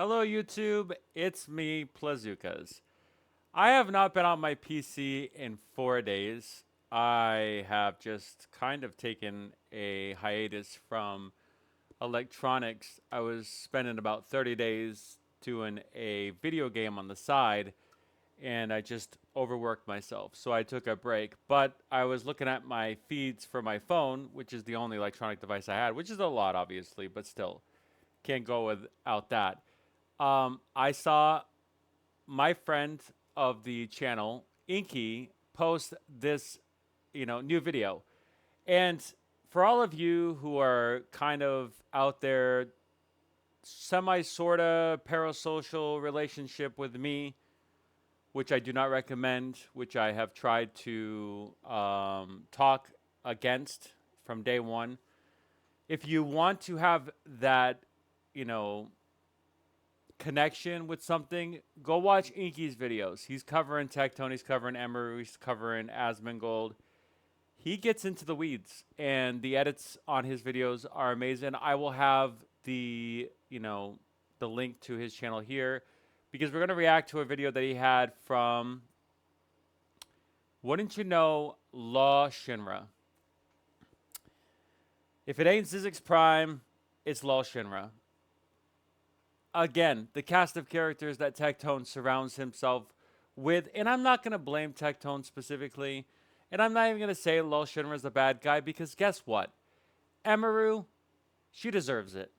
Hello, YouTube. It's me, Plazukas. I have not been on my PC in 4 days. I have just kind of taken a hiatus from electronics. I was spending about 30 days doing a video game on the side, and I just overworked myself. So I took a break. But I was looking at my feeds for my phone, which is the only electronic device I had, which is a lot, obviously, but still can't go without that. I saw my friend of the channel, Inky, post this, new video. And for all of you who are kind of out there, semi sorta parasocial relationship with me, which I do not recommend, which I have tried to talk against from day one. If you want to have that, you know, connection with something, go watch Inky's videos. He's covering Tectone, he's covering Emiru, he's covering Asmongold. He gets into the weeds, and the edits on his videos are amazing. I will have the link to his channel here because we're going to react to a video that he had from, wouldn't you know, Law Shinra. If it ain't Zizix Prime, it's Law Shinra. Again, the cast of characters that Tectone surrounds himself with, and I'm not going to blame Tectone specifically, and I'm not even going to say Lol Shinra is the bad guy, because guess what? Emiru, she deserves it.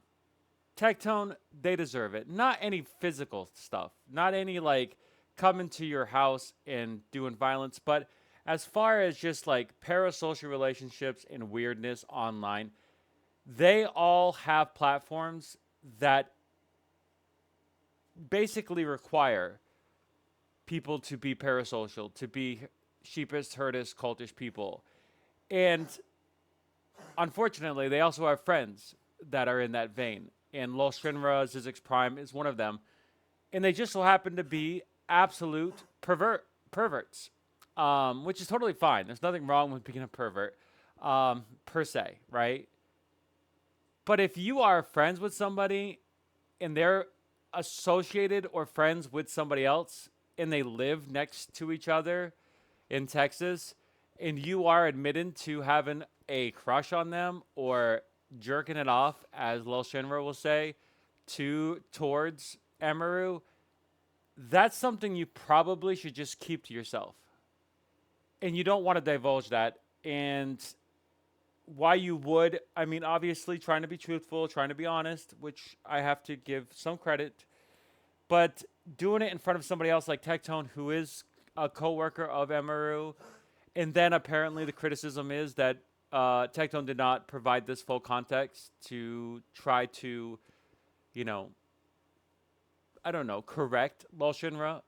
Tectone, they deserve it. Not any physical stuff, not any like coming to your house and doing violence, but as far as just like parasocial relationships and weirdness online, they all have platforms that basically require people to be parasocial, to be sheepish, herdish, cultish people. And unfortunately, they also have friends that are in that vein. And Lol Shinra, Zizix Prime is one of them. And they just so happen to be absolute perverts, which is totally fine. There's nothing wrong with being a pervert, per se, right? But if you are friends with somebody and they're associated or friends with somebody else and they live next to each other in Texas, and you are admitted to having a crush on them or jerking it off, as Lil Shinra will say, towards Emiru, that's something you probably should just keep to yourself. And you don't want to divulge that. And why you would, I mean, obviously trying to be truthful, trying to be honest, which I have to give some credit, but doing it in front of somebody else like Tectone, who is a co-worker of Emiru, and then apparently the criticism is that Tectone did not provide this full context to try to, I don't know, correct Lol Shinra,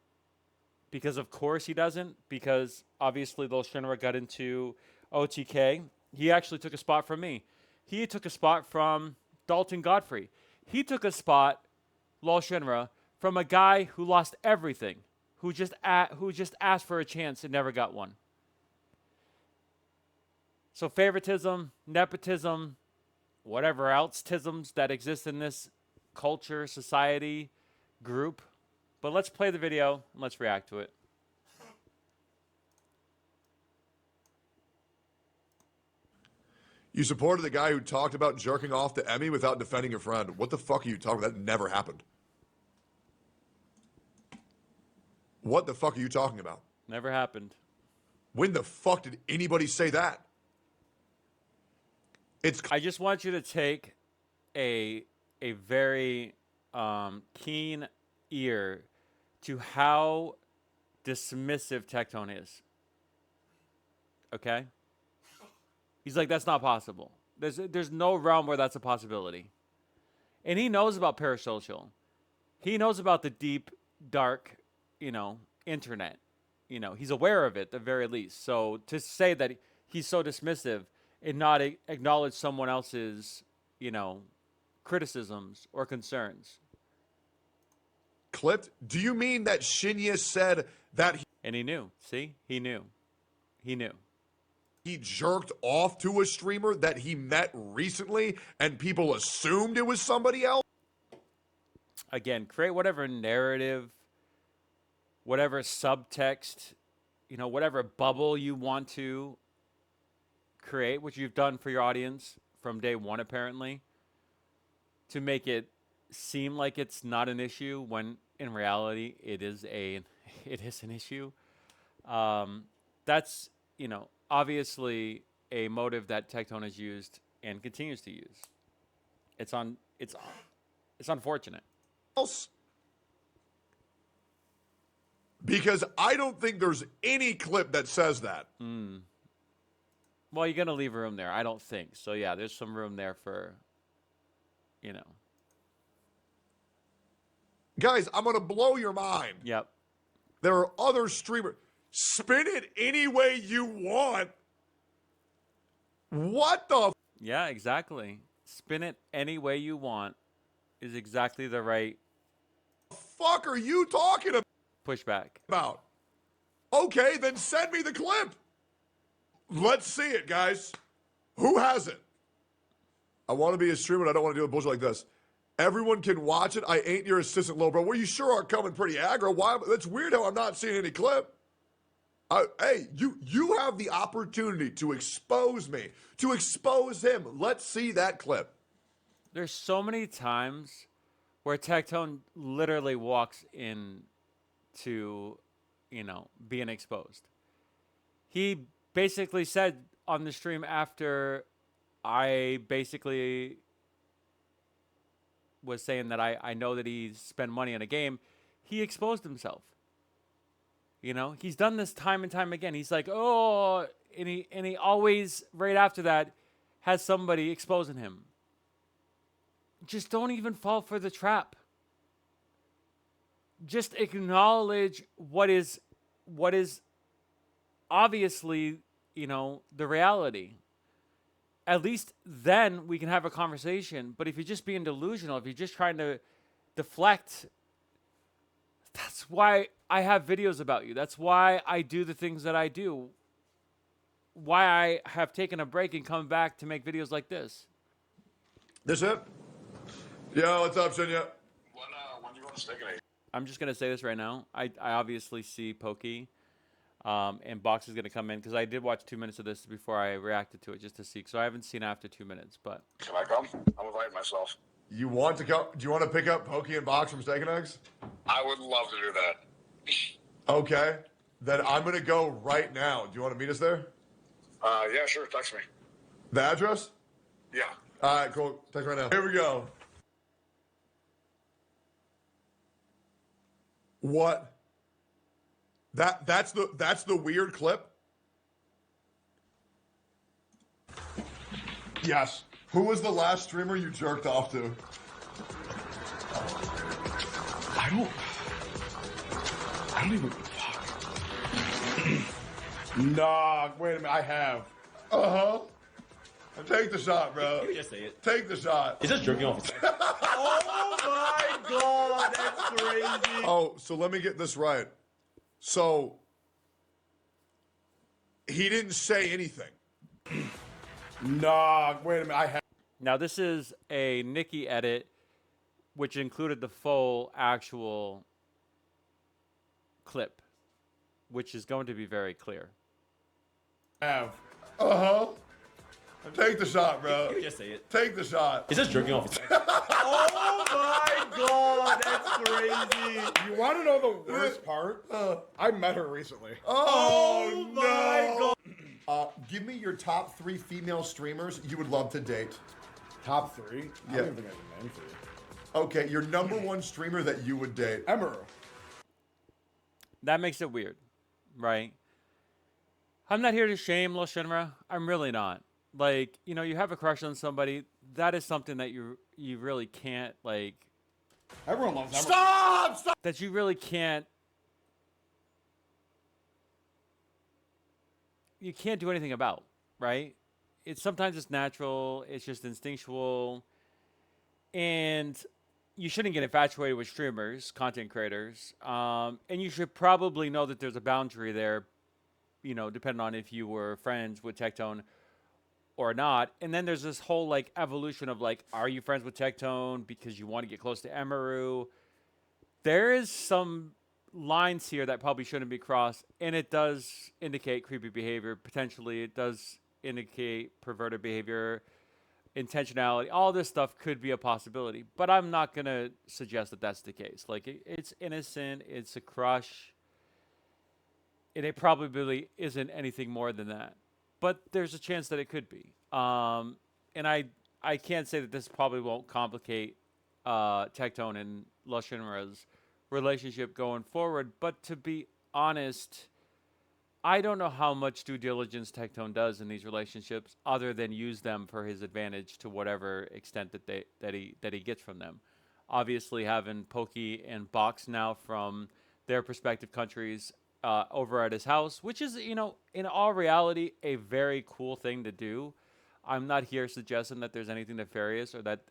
because of course he doesn't, because obviously Lol Shinra got into OTK. He actually took a spot from me. He took a spot from Dalton Godfrey. He took a spot, Lol Shinra, from a guy who lost everything, who just asked for a chance and never got one. So favoritism, nepotism, whatever else tisms that exist in this culture, society, group. But let's play the video and let's react to it. You supported the guy who talked about jerking off to Emmy without defending your friend. What the fuck are you talking about? That never happened. What the fuck are you talking about? Never happened. When the fuck did anybody say that? I just want you to take a very keen ear to how dismissive Tectone is. Okay? He's like, that's not possible. There's no realm where that's a possibility. And he knows about parasocial. He knows about the deep, dark, internet. He's aware of it at the very least. So to say that he's so dismissive and not acknowledge someone else's, criticisms or concerns. Clipped? Do you mean that Shinya said that And he knew. See? He knew. He knew. He jerked off to a streamer that he met recently and people assumed it was somebody else? again, create whatever narrative, whatever subtext, whatever bubble you want to create, which you've done for your audience from day one, apparently, to make it seem like it's not an issue when in reality it is an issue. That's obviously a motive that Tectone has used and continues to use. It's unfortunate. Else? Because I don't think there's any clip that says that. Well, you're gonna leave room there. I don't think so. Yeah, there's some room there for, Guys, I'm going to blow your mind. Yep. There are other streamers. Spin it any way you want. What the Yeah, exactly. Spin it any way you want is exactly the right fuck are you talking pushback. about? Okay, then send me the clip. Let's see it, guys. Who has it? I want to be a streamer, and I don't want to do a bullshit like this. Everyone can watch it. I ain't your assistant, low bro. Well, you sure are coming pretty aggro. Why? That's weird how I'm not seeing any clip. Hey, you have the opportunity to expose me, to expose him. Let's see that clip. There's so many times where Tectone literally walks in to, being exposed. He basically said on the stream after I basically was saying that I know that he spent money on a game, he exposed himself. He's done this time and time again. He's like, oh, and he always right after that has somebody exposing him. Just don't even fall for the trap. Just acknowledge what is obviously, the reality. At least then we can have a conversation. But if you're just being delusional, if you're just trying to deflect, that's why I have videos about you. That's why I do the things that I do. Why I have taken a break and come back to make videos like this. This it? Yo, what's up, Shinya? When you want to stick it? I'm just going to say this right now. I obviously see Pokey. And Box is going to come in because I did watch 2 minutes of this before I reacted to it just to see. So I haven't seen after 2 minutes, but. Can I come? I'm inviting myself. You want to come? Do you want to pick up Pokey and Box from Steak and Eggs? I would love to do that. Okay. Then I'm going to go right now. Do you want to meet us there? Yeah, sure. Text me. The address? Yeah. All right, cool. Text right now. Here we go. What? That's the weird clip? Yes. Who was the last streamer you jerked off to? I don't even. Fuck. Nah, wait a minute. I have. Uh-huh. Take the shot, bro. You just say it. Take the shot. Is this jerking off? Oh my god, that's crazy. Oh, so let me get this right. So, he didn't say anything. Nah, wait a minute. I have. Now, this is a Nikki edit, which included the full actual clip, which is going to be very clear. Uh-huh. Take the shot, bro. You just say it. Take the shot. Is this jerking off? Oh my god, that's crazy. You want to know the worst part? I met her recently. Oh, my god. Give me your top 3 female streamers you would love to date. Top 3? I Yeah. don't even think I can name 3. Okay, your number 1 streamer that you would date. Emiru. That makes it weird, right? I'm not here to shame Lil Shinra. I'm really not. Like, you have a crush on somebody. That is something that you really can't, like... Everyone loves Emiru. Stop! That you really can't... You can't do anything about, right? Sometimes it's natural. It's just instinctual. And you shouldn't get infatuated with streamers, content creators. And you should probably know that there's a boundary there, depending on if you were friends with Tectone or not. And then there's this whole, like, evolution of, like, are you friends with Tectone because you want to get close to Emiru? There is some lines here that probably shouldn't be crossed, and it does indicate creepy behavior. Potentially, it does indicate perverted behavior, intentionality. All this stuff could be a possibility, but I'm not gonna suggest that that's the case. Like it's innocent, it's a crush, and it probably isn't anything more than that. But there's a chance that it could be. And I can't say that this probably won't complicate Tectone and Lushinra's relationship going forward. But to be honest, I don't know how much due diligence Tectone does in these relationships, other than use them for his advantage to whatever extent that he gets from them. Obviously, having Pokey and Box now from their respective countries over at his house, which is, in all reality, a very cool thing to do. I'm not here suggesting that there's anything nefarious or that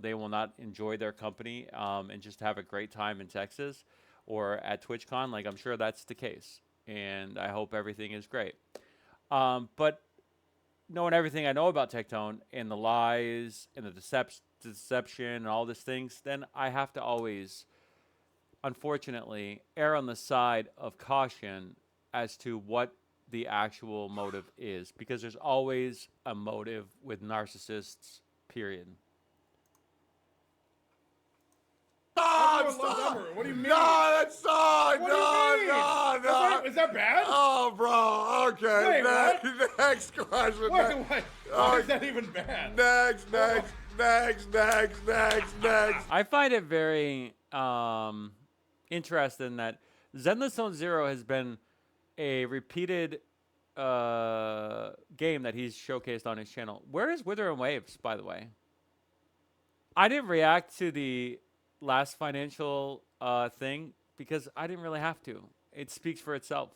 they will not enjoy their company and just have a great time in Texas or at TwitchCon. Like, I'm sure that's the case, and I hope everything is great. But knowing everything I know about Tectone and the lies and the deception and all these things, then I have to always, unfortunately, err on the side of caution as to what the actual motive is, because there's always a motive with narcissists, period. Everyone loves Emiru. What do you mean? No, that's not. What do you mean? Is that bad? Oh, bro. Okay. Wait, next question. Wait. Why is that even bad? Next. I find it very interesting that Zenless Zone Zero has been a repeated game that he's showcased on his channel. Where is Wither and Waves, by the way? I didn't react to the last financial thing because I didn't really have to. It speaks for itself.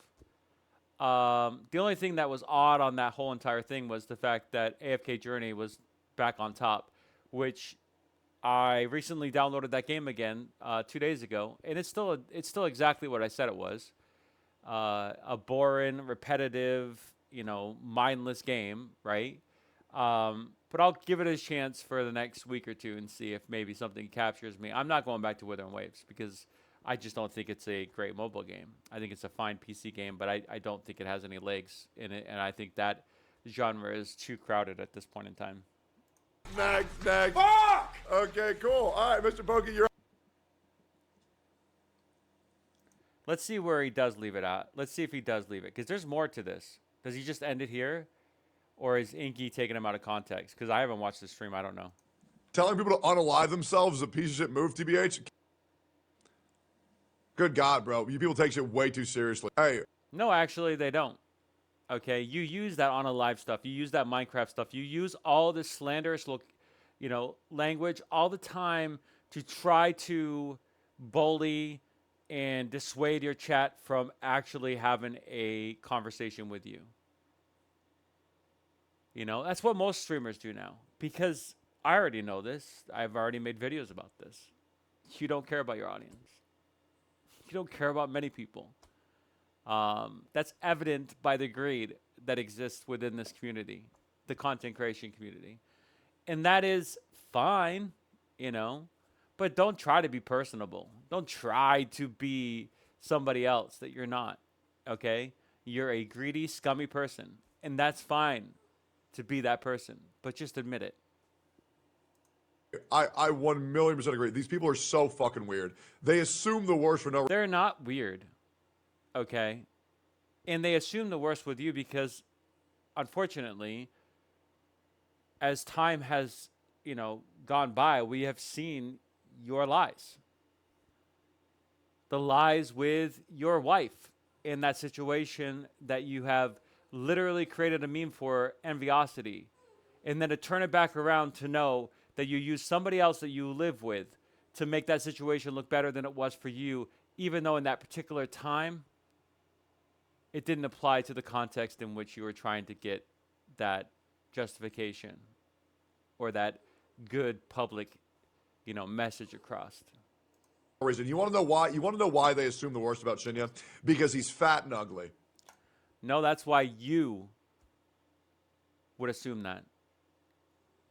The only thing that was odd on that whole entire thing was the fact that AFK Journey was back on top, which I recently downloaded that game again 2 days ago, and it's still exactly what I said it was. A boring, repetitive, mindless game, right? But I'll give it a chance for the next week or two and see if maybe something captures me. I'm not going back to Wither and Waves because I just don't think it's a great mobile game. I think it's a fine PC game, but I don't think it has any legs in it, and I think that genre is too crowded at this point in time. Next. Fuck! Okay, cool. All right, Mr. Pokey, you're. Let's see where he does leave it at. Let's see if he does leave it, because there's more to this. Does he just end it here? Or is Inky taking him out of context? Because I haven't watched the stream. I don't know. Telling people to unalive themselves is a piece of shit move, TBH. Good God, bro. You people take shit way too seriously. Hey. No, actually, they don't. Okay? You use that on a live stuff. You use that Minecraft stuff. You use all this slanderous language all the time to try to bully and dissuade your chat from actually having a conversation with you. That's what most streamers do now. Because I already know this. I've already made videos about this. You don't care about your audience. You don't care about many people. That's evident by the greed that exists within this community, the content creation community. And that is fine, but don't try to be personable. Don't try to be somebody else that you're not, okay? You're a greedy, scummy person, and that's fine to be that person, but just admit it. I 1,000,000% agree. These people are so fucking weird. They assume the worst for no reason. They're not weird, okay? And they assume the worst with you because, unfortunately, as time has, gone by, we have seen your lies. The lies with your wife in that situation that you have literally created a meme for enviosity, and then to turn it back around to know that you use somebody else that you live with to make that situation look better than it was for you, even though in that particular time it didn't apply to the context in which you were trying to get that justification or that good public message across. Reason. You want to know why? You want to know why they assume the worst about Shinya? Because he's fat and ugly. No, that's why you would assume that.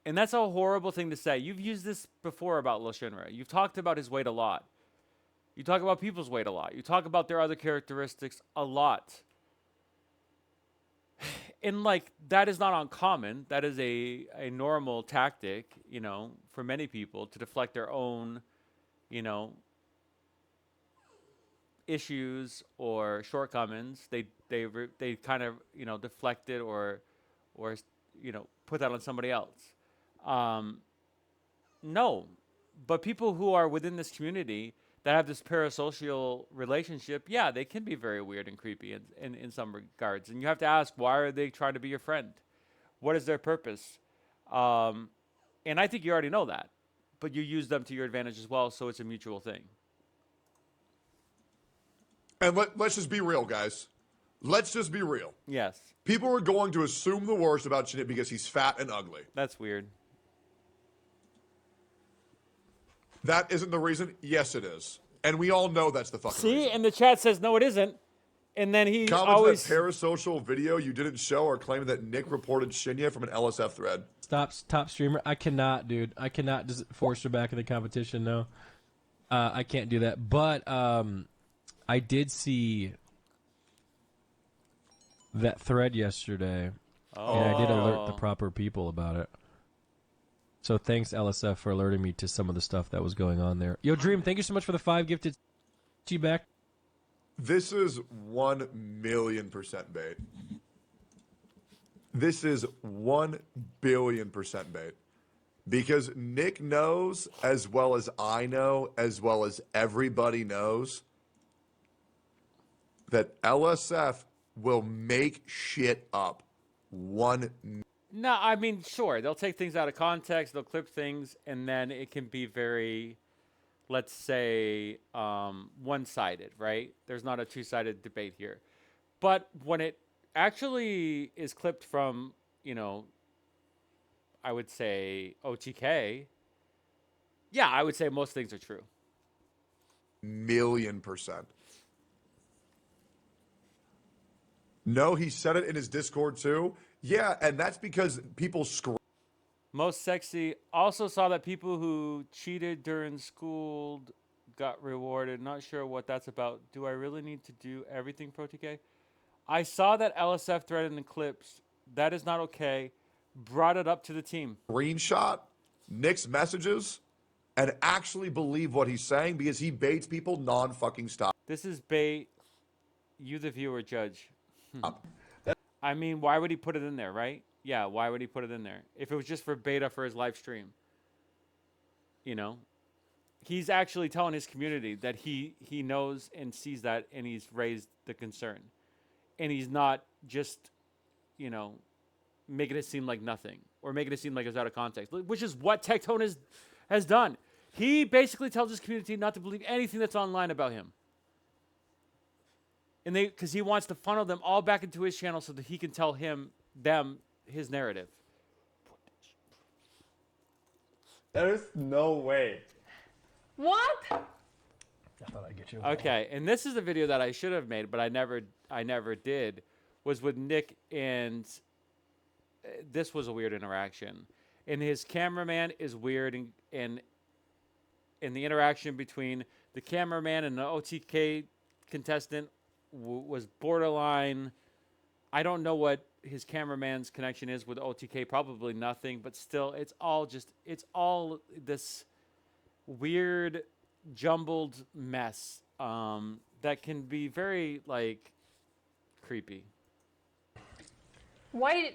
And that's a horrible thing to say. You've used this before about Lil Shinra. You've talked about his weight a lot. You talk about people's weight a lot. You talk about their other characteristics a lot. And like that is not uncommon. That is a normal tactic, you know, for many people to deflect their own, you know, issues or shortcomings. They kind of, you know, deflect it or you know, put that on somebody else. No, but people who are within this community that have this parasocial relationship, yeah, they can be very weird and creepy in some regards. And you have to ask, why are they trying to be your friend? What is their purpose? And I think you already know that, but you use them to your advantage as well, so it's a mutual thing. And let's just be real, guys. Let's just be real. Yes, People are going to assume the worst about Shinit because he's fat and ugly. that's weird. That isn't the reason? Yes, it is. And we all know that's the fucking See, reason. and the chat says no, it isn't. And then he Comments always that parasocial video you didn't show are claiming that Nick reported Shinya from an LSF thread. Stop, top streamer. I cannot, dude. I cannot just force her back in the competition. No, I can't do that. But I did see that thread yesterday, and I did alert the proper people about it. So thanks, LSF, for alerting me to some of the stuff that was going on there. Yo, Dream, thank you so much for the 5 gifted. To you back. This is 1,000,000% bait. This is 1,000,000,000% bait. Because Nick knows, as well as I know, as well as everybody knows, that LSF will make shit up. No, I mean, sure, they'll take things out of context, they'll clip things, and then it can be very, let's say, one-sided, right? There's not a two-sided debate here. But when it actually is clipped from, you know, I would say OTK, yeah, I would say most things are true. 1,000,000%. No, he said it in his Discord too. Yeah, and that's because people scream. Most sexy also saw that people who cheated during school got rewarded. Not sure what that's about. Do I really need to do everything pro TK? I saw that LSF thread in the clips. That is not okay. Brought it up to the team. Screenshot Nick's messages and actually believe what he's saying because he baits people non-fucking stop. This is bait. You, the viewer, judge. I mean, why would he put it in there, right? Yeah, why would he put it in there? If it was just for beta for his live stream. You know? He's actually telling his community that he knows and sees that and he's raised the concern. And he's not just, you know, making it seem like nothing or making it seem like it's out of context, which is what Tectone has done. He basically tells his community not to believe anything that's online about him. And because he wants to funnel them all back into his channel so that he can tell them his narrative. There's no way. What? I thought I'd get you. Okay, and this is a video that I should have made, but I never did. Was with Nick, and this was a weird interaction. And his cameraman is weird, and the interaction between the cameraman and the OTK contestant was borderline. I don't know what his cameraman's connection is with OTK. Probably nothing, but still, it's all this weird, jumbled mess that can be very like creepy. Why did...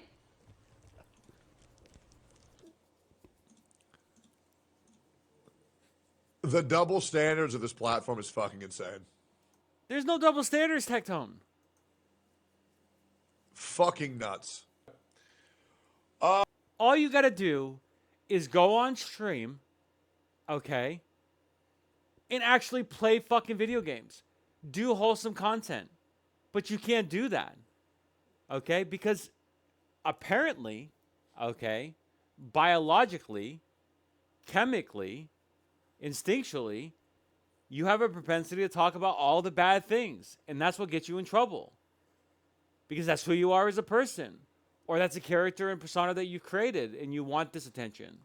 The double standards of this platform is fucking insane. There's no double standards, Tectone. Fucking nuts. All you gotta do is go on stream, okay, and actually play fucking video games. Do wholesome content. But you can't do that, okay? Because apparently, okay, biologically, chemically, instinctually, you have a propensity to talk about all the bad things, and that's what gets you in trouble. Because that's who you are as a person, or that's a character and persona that you created, and you want this attention.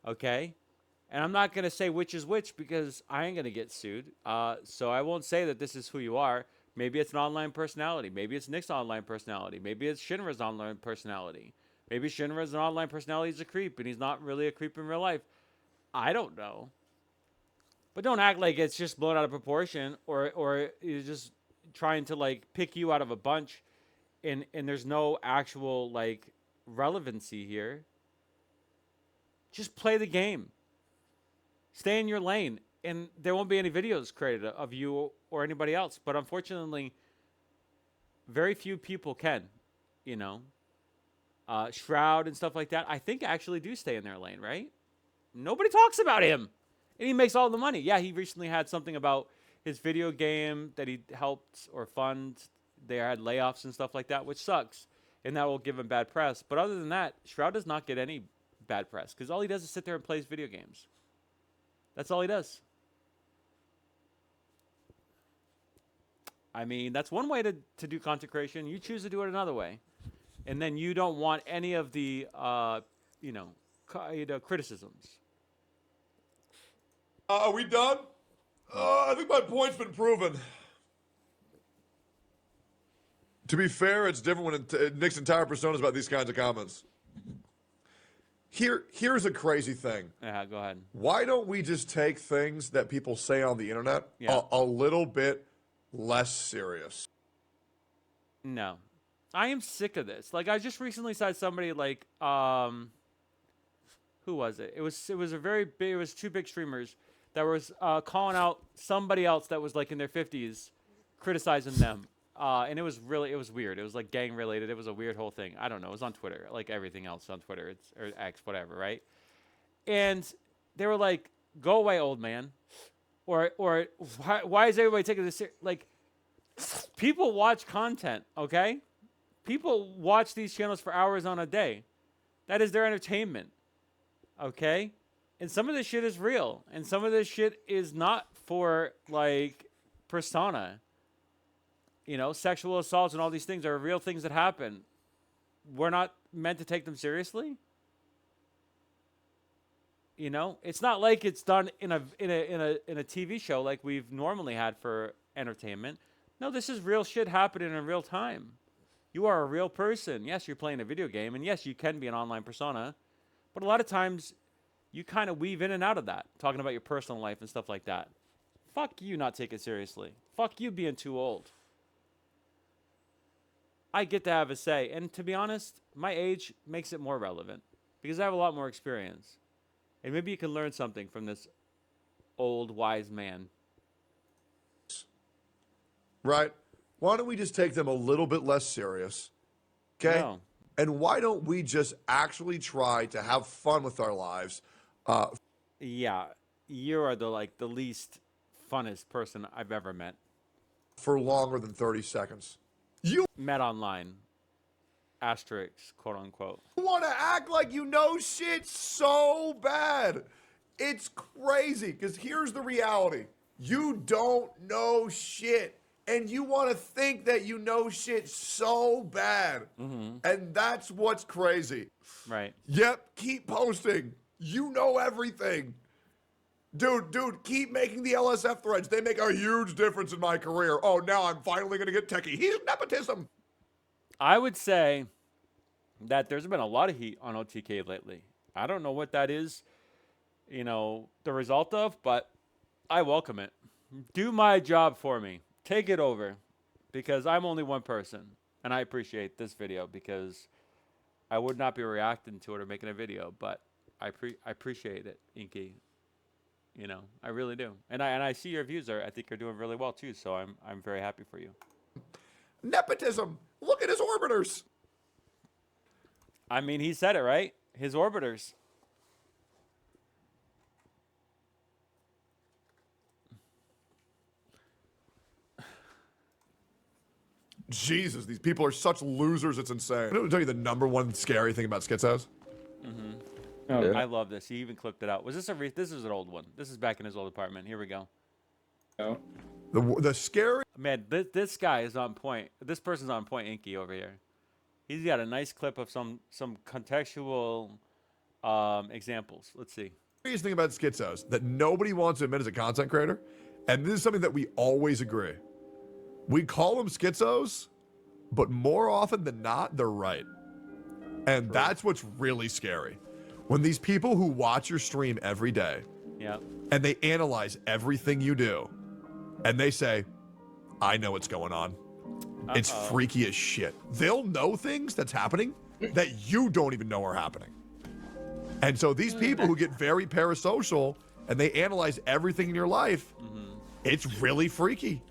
Okay? And I'm not going to say which is which because I ain't going to get sued. So I won't say that this is who you are. Maybe it's an online personality. Maybe it's Nick's online personality. Maybe it's Shinra's online personality. Maybe Shinra's an online personality. He's a creep and he's not really a creep in real life. I don't know. But don't act like it's just blown out of proportion or you're just trying to like pick you out of a bunch and there's no actual like relevancy here. Just play the game. Stay in your lane, and there won't be any videos created of you or anybody else. But unfortunately, very few people can, you know. Shroud and stuff like that, I think actually do stay in their lane, right? Nobody talks about him, and he makes all the money. Yeah, he recently had something about his video game that he helped or fund. They had layoffs and stuff like that, which sucks, and that will give him bad press. But other than that, Shroud does not get any bad press because all he does is sit there and plays video games. That's all he does. I mean, that's one way to do content creation. You choose to do it another way. And then you don't want any of the, criticisms. Are we done? I think my point's been proven. To be fair, it's different when Nick's entire persona is about these kinds of comments. Here's a crazy thing. Yeah, go ahead. Why don't we just take things that people say on the internet Yeah. a little bit less serious? No. I am sick of this. Like, I just recently saw somebody like, who was it? It was a very big, it was two big streamers that was calling out somebody else that was like in their 50s, criticizing them. And it was weird. It was like gang related. It was a weird whole thing. I don't know. It was on Twitter, like everything else on Twitter. Or X, whatever, right? And they were like, "Go away, old man," or why is everybody taking this like? People watch content, okay? People watch these channels for hours on a day. That is their entertainment, okay? And some of this shit is real, and some of this shit is not for like persona. You know, sexual assaults and all these things are real things that happen. We're not meant to take them seriously. You know, it's not like it's done in a TV show like we've normally had for entertainment. No, this is real shit happening in real time. You are a real person. Yes, you're playing a video game, and yes, you can be an online persona, but a lot of times you kind of weave in and out of that, talking about your personal life and stuff like that. Fuck you not take it seriously. Fuck you being too old. I get to have a say. And to be honest, my age makes it more relevant because I have a lot more experience. And maybe you can learn something from this old, wise man. Right? Why don't we just take them a little bit less serious? Okay? No. And why don't we just actually try to have fun with our lives? Yeah, you are the least funnest person I've ever met. For longer than 30 seconds. Met online. Asterisk, quote unquote. You want to act like you know shit so bad. It's crazy, because here's the reality. You don't know shit, and you want to think that you know shit so bad. Mm-hmm. And that's what's crazy. Right. Yep, keep posting. You know everything. Dude, keep making the LSF threads. They make a huge difference in my career. Oh, now I'm finally going to get techie. He's nepotism. I would say that there's been a lot of heat on OTK lately. I don't know what that is, the result of, but I welcome it. Do my job for me. Take it over, because I'm only one person, and I appreciate this video because I would not be reacting to it or making a video, but I appreciate it, Inky. I really do, and I see your views I think are doing really well too. So I'm very happy for you. Nepotism. Look at his orbiters. I mean, he said it right. His orbiters. Jesus, these people are such losers. It's insane. I'm tell you the number one scary thing about Schizos. Mm-hmm. Oh, yeah. I love this. He even clipped it out. Was this this is an old one. This is back in his old apartment. Here we go. No. The scary. Man, this guy is on point. This person's on point, Inky, over here. He's got a nice clip of some contextual examples. Let's see. scariest thing about schizos that nobody wants to admit as a content creator, and this is something that we always agree. We call them schizos, but more often than not, they're right. And that's what's really scary. When these people who watch your stream every day, and they analyze everything you do, and they say, I know what's going on. It's freaky as shit. They'll know things that's happening that you don't even know are happening. And so these people who get very parasocial and they analyze everything in your life, it's really freaky.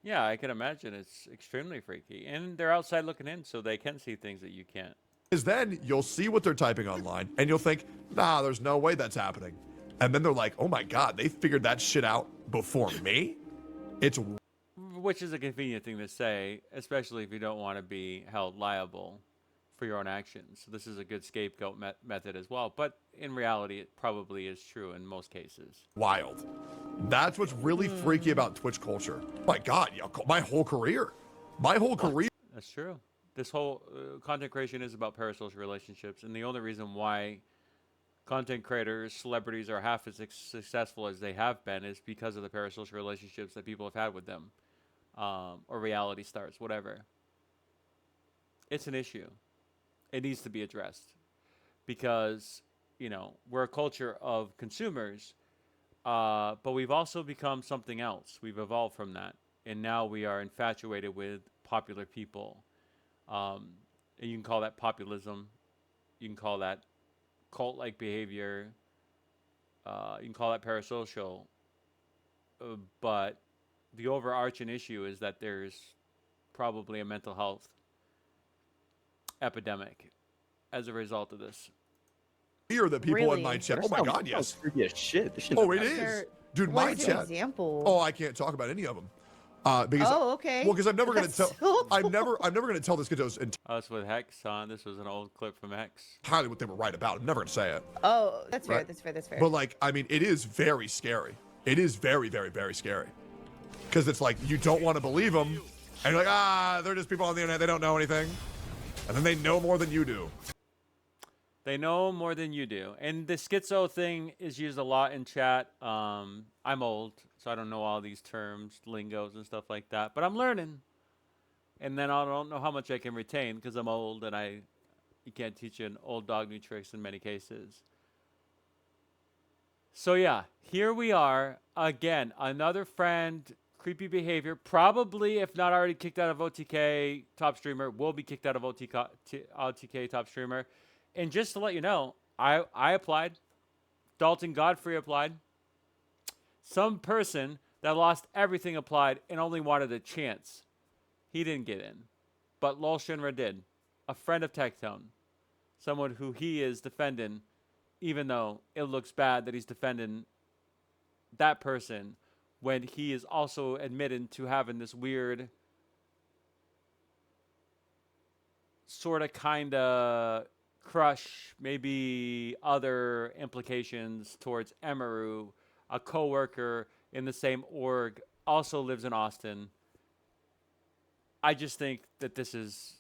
Yeah, I can imagine it's extremely freaky. And they're outside looking in, so they can see things that you can't. Because then you'll see what they're typing online and you'll think, nah, there's no way that's happening. And then they're like, oh my God, they figured that shit out before me? Which is a convenient thing to say, especially if you don't want to be held liable for your own actions. So this is a good scapegoat method as well. But in reality, it probably is true in most cases. Wild. That's what's really freaky about Twitch culture. My God, my whole career. That's true. This whole content creation is about parasocial relationships. And the only reason why content creators, celebrities are half as successful as they have been is because of the parasocial relationships that people have had with them. Or reality stars, whatever. It's an issue. It needs to be addressed because, we're a culture of consumers, but we've also become something else. We've evolved from that. And now we are infatuated with popular people. And you can call that populism. You can call that cult-like behavior. You can call that parasocial. But the overarching issue is that there's probably a mental health epidemic as a result of this. Fear that people in my chat. Oh my God, yes. Freaky as shit. Oh, it is. Dude, my chat. Example? Oh, I can't talk about any of them. Because okay. Well, because I'm never gonna tell. I'm never gonna tell the schizos Us with Hex on. This was an old clip from Hex. entirely what they were right about. I'm never gonna say it. Oh, that's fair. Right. That's fair. That's fair. But like, I mean, it is very scary. It is very, very, very scary. Because it's like you don't want to believe them, and you're like, they're just people on the internet. They don't know anything, and then they know more than you do. They know more than you do. And the schizo thing is used a lot in chat. I'm old, so I don't know all these terms, lingos, and stuff like that. But I'm learning. And then I don't know how much I can retain because I'm old and you can't teach an old dog new tricks in many cases. So yeah, here we are. Again, another friend, creepy behavior. Probably, if not already kicked out of OTK top streamer, will be kicked out of OTK top streamer. And just to let you know, I applied. Dalton Godfrey applied. Some person that lost everything applied and only wanted a chance. He didn't get in. But Lol Shinra did. A friend of Tectone. Someone who he is defending, even though it looks bad that he's defending that person when he is also admitted to having this weird sort of kind of crush, maybe other implications towards Emiru, a coworker in the same org, also lives in Austin. I just think that this is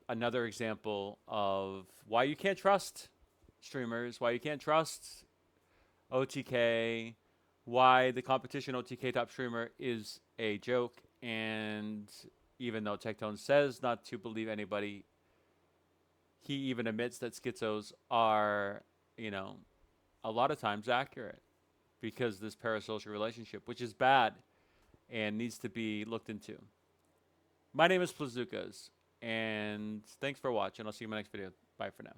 another example of why you can't trust streamers, why you can't trust OTK, why the competition OTK top streamer is a joke, and even though Tectone says not to believe anybody, he even admits that schizos are, a lot of times accurate because this parasocial relationship, which is bad and needs to be looked into. My name is Plazukas, and thanks for watching. I'll see you in my next video. Bye for now.